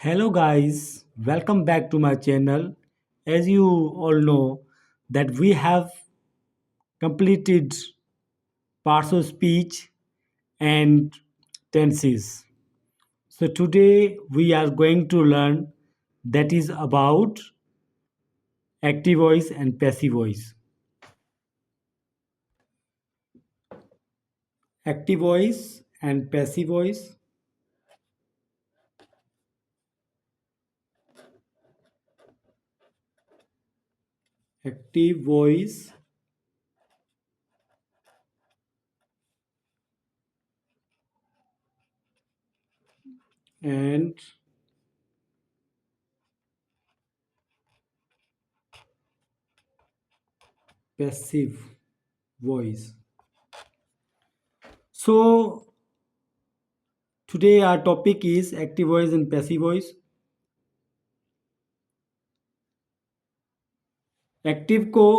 Hello guys, welcome back to my channel. As you all know that we have completed parts of speech and tenses. So today we are going to learn that is about active voice and passive voice. Active voice and passive voice. Active voice and passive voice. So today our topic is active voice and passive voice. Active को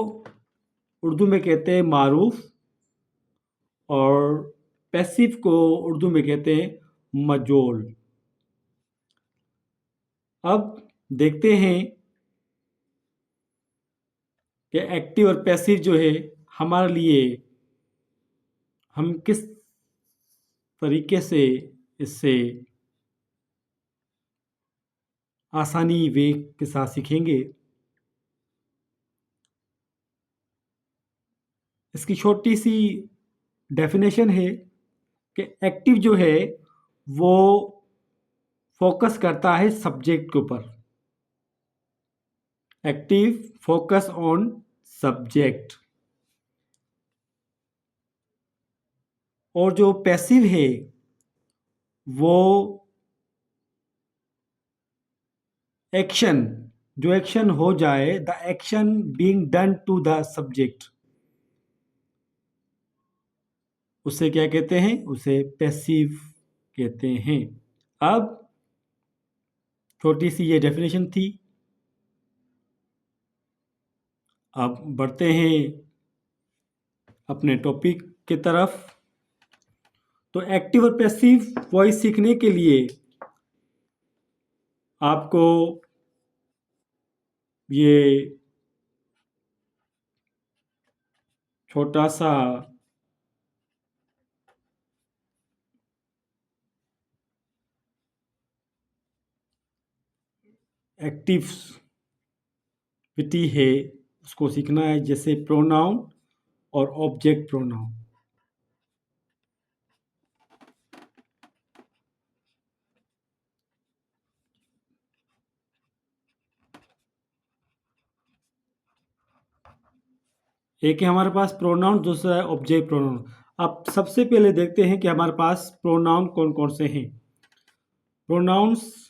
उर्दू में कहते हैं मारूफ और passive को उर्दू में कहते हैं मजोल। अब देखते हैं कि एक्टिव और पैसिव जो है हमारे लिए हम किस तरीके से इससे आसानी वे के साथ सीखेंगे। इसकी छोटी सी डेफिनेशन है कि एक्टिव जो है वो फोकस करता है सब्जेक्ट के ऊपर। Active focus on subject. और जो पैसिव है वो एक्शन, जो एक्शन हो जाए, the action being done to the subject, उसे क्या कहते हैं? उसे पैसिव कहते हैं। अब छोटी सी ये डेफिनेशन थी। अब बढ़ते हैं अपने टॉपिक की तरफ। तो एक्टिव और पैसिव वॉइस सीखने के लिए आपको ये छोटा सा एक्टिविटी है उसको सीखना है, जैसे प्रोनाउन और ऑब्जेक्ट प्रोनाउन। एक है हमारे पास प्रोनाउन, दूसरा है ऑब्जेक्ट प्रोनाउन। अब सबसे पहले देखते हैं कि हमारे पास प्रोनाउन कौन कौन से हैं। Pronouns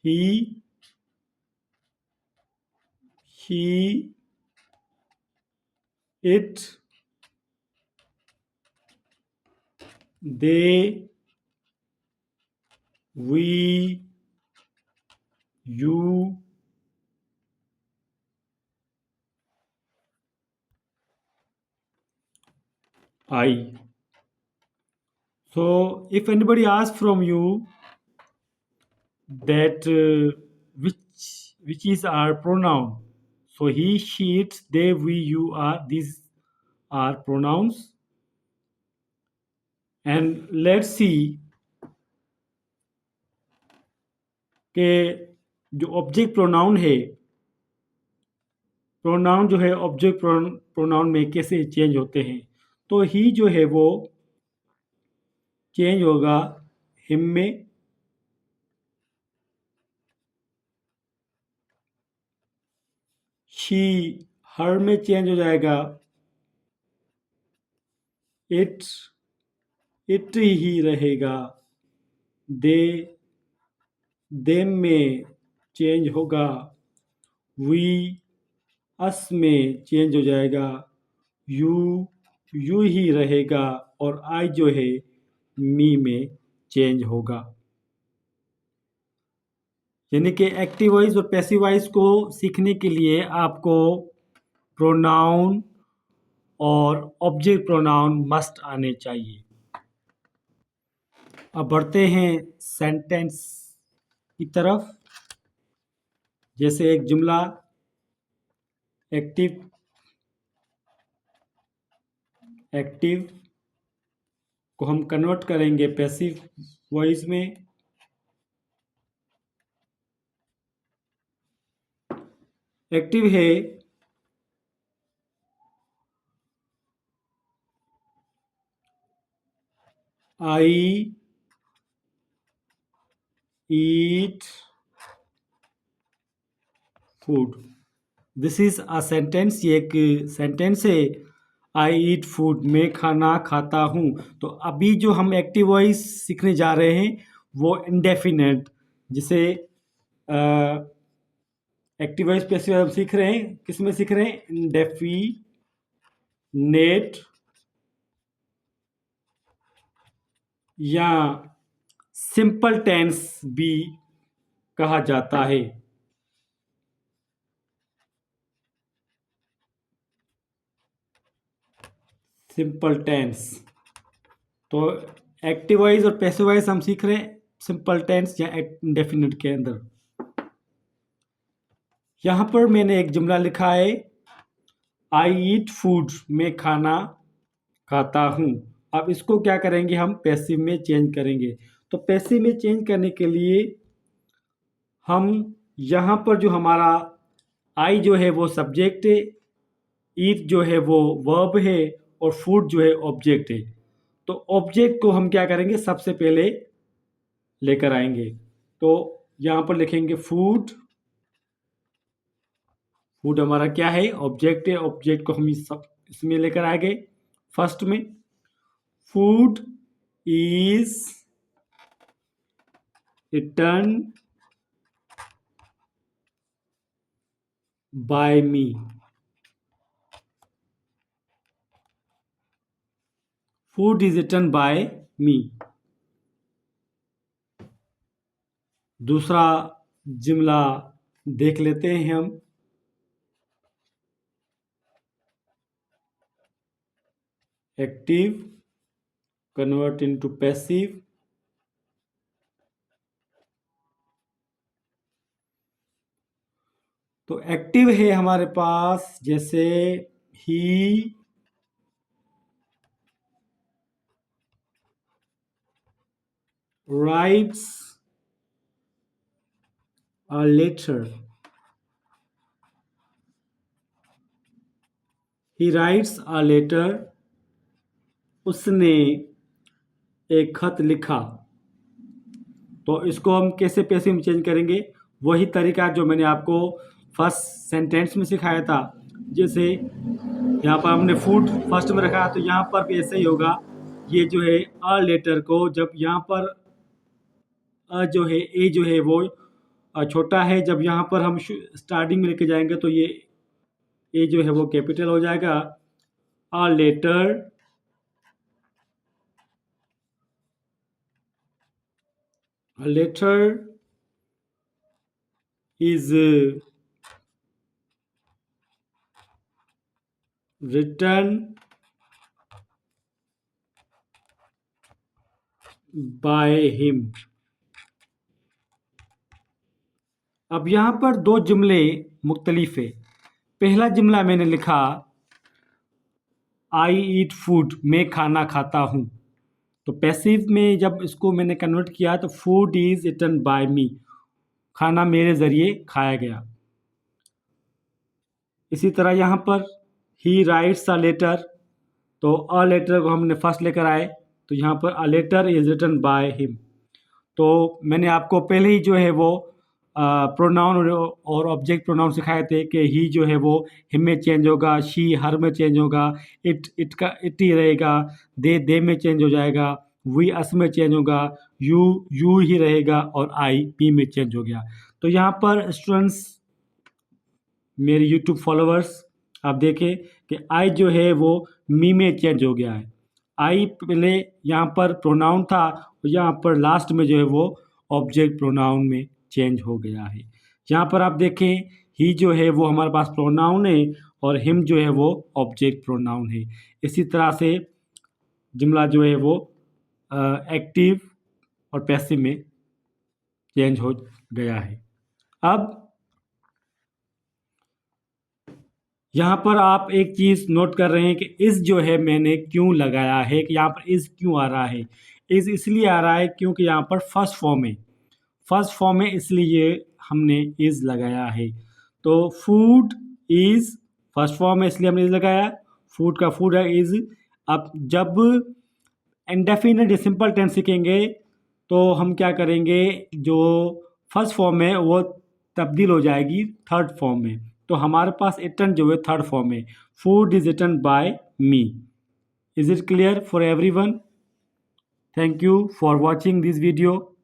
he, she, it, they, we, you, I. So if anybody asks from you that which is our pronoun, so he, she, it, they, we, you, are, these are pronouns. And let's see कि जो object pronoun है, pronoun जो है object pronoun में कैसे change होते हैं। तो ही जो है वो चेंज होगा हिम में, शी हर में चेंज हो जाएगा, इट इट ही रहेगा, दे देम में चेंज होगा, वी अस में चेंज हो जाएगा, यू यू ही रहेगा और आई जो है मी में चेंज होगा। यानी कि एक्टिव वॉइस और पैसिव वॉइस को सीखने के लिए आपको प्रोनाउन और ऑब्जेक्ट प्रोनाउन मस्ट आने चाहिए। अब बढ़ते हैं सेंटेंस की तरफ। जैसे एक जुमला एक्टिव एक्टिव को हम कन्वर्ट करेंगे पैसिव वॉइस में। एक्टिव है I eat food. This is a sentence, ये एक सेंटेंस है। आई ईट फूड, मैं खाना खाता हूँ। तो अभी जो हम एक्टिव वॉइस सीखने जा रहे हैं वो इंडेफिनेट, जिसे एक्टिव वॉइस पैसिव हम सीख रहे हैं, किस में सीख रहे हैं? इंडेफिनेट या सिंपल टेंस भी कहा जाता है। Simple tense. तो एक्टिव वॉइस और पैसिव वॉइस हम सीख रहे हैं सिंपल टेंस या इंडेफिनिट के अंदर। यहां पर मैंने एक जुमला लिखा है, आई ईट फूड, मैं खाना खाता हूं। अब इसको क्या करेंगे, हम पैसिव में चेंज करेंगे। तो पैसिव में चेंज करने के लिए हम यहां पर जो हमारा आई जो है वो सब्जेक्ट है, ईट जो है वो वर्ब है, और फूड जो है ऑब्जेक्ट है। तो ऑब्जेक्ट को हम क्या करेंगे, सबसे पहले लेकर आएंगे। तो यहां पर लिखेंगे फूड। फूड हमारा क्या है, ऑब्जेक्ट है। ऑब्जेक्ट को हम इसमें लेकर आएंगे फर्स्ट में। Food is eaten by me। Food is eaten by me। दूसरा जुमला देख लेते हैं हम। Active convert into passive. तो एक्टिव है हमारे पास, जैसे he writes a letter. He writes a letter, उसने एक खत लिखा। तो इसको हम कैसे पैसिव में चेंज करेंगे, वही तरीका जो मैंने आपको फर्स्ट सेंटेंस में सिखाया था। जैसे यहाँ पर हमने फूड फर्स्ट में रखा, तो यहाँ पर भी ऐसे ही होगा। ये जो है अ लेटर को, जब यहाँ पर अ जो है, ए जो है वो छोटा है, जब यहाँ पर हम स्टार्टिंग में लेके जाएंगे तो ये ए जो है वो कैपिटल हो जाएगा। A letter is written by him। अब यहाँ पर दो जुमले मुख्तलिफ है। पहला जुमला मैंने लिखा, आई ईट फूड, मैं खाना खाता हूँ। तो पैसिव में जब इसको मैंने कन्वर्ट किया तो फूड इज ईटन बाय मी, खाना मेरे ज़रिए खाया गया। इसी तरह यहाँ पर ही राइट्स अ लेटर, तो अ लेटर को हमने फर्स्ट लेकर आए, तो यहाँ पर a letter is written by him. तो मैंने आपको पहले ही जो है वो प्रोनाउन और ऑब्जेक्ट प्रोनाउन सिखाए थे कि ही जो है वो हिम में चेंज होगा, शी हर में चेंज होगा, इट ही रहेगा, दे में चेंज हो जाएगा, वी अस में चेंज होगा, यू ही रहेगा, और आई पी में चेंज हो गया। तो यहाँ पर स्टूडेंट्स, मेरे यूट्यूब फॉलोअर्स, आप देखें कि आई जो है वो मी में चेंज हो गया है। आई पहले यहाँ पर प्रोनाउन था, और यहाँ पर लास्ट में जो है वो ऑब्जेक्ट प्रोनाउन में चेंज हो गया है। यहाँ पर आप देखें, ही जो है वो हमारे पास प्रोनाउन है, और हिम जो है वो ऑब्जेक्ट प्रोनाउन है। इसी तरह से जुमला जो है वो एक्टिव और पैसिव में चेंज हो गया है। अब यहाँ पर आप एक चीज़ नोट कर रहे हैं कि इस जो है मैंने क्यों लगाया है, कि यहाँ पर इस क्यों आ रहा है। इस इसलिए आ रहा है क्योंकि यहाँ पर फर्स्ट फॉर्म है, फर्स्ट फॉर्म है, इसलिए हमने इज़ लगाया है। तो फूड इज़ फर्स्ट फॉर्म है, इसलिए हमने इज़ लगाया। फूड का फूड है इज़। अब जब इंडेफिनिट सिंपल टेंस सीखेंगे तो हम क्या करेंगे, जो फर्स्ट फॉर्म है वो तब्दील हो जाएगी थर्ड फॉर्म में। तो हमारे पास इटन जो है थर्ड फॉर्म है, food is eaten by me. Is it clear for everyone? Thank you for watching this video.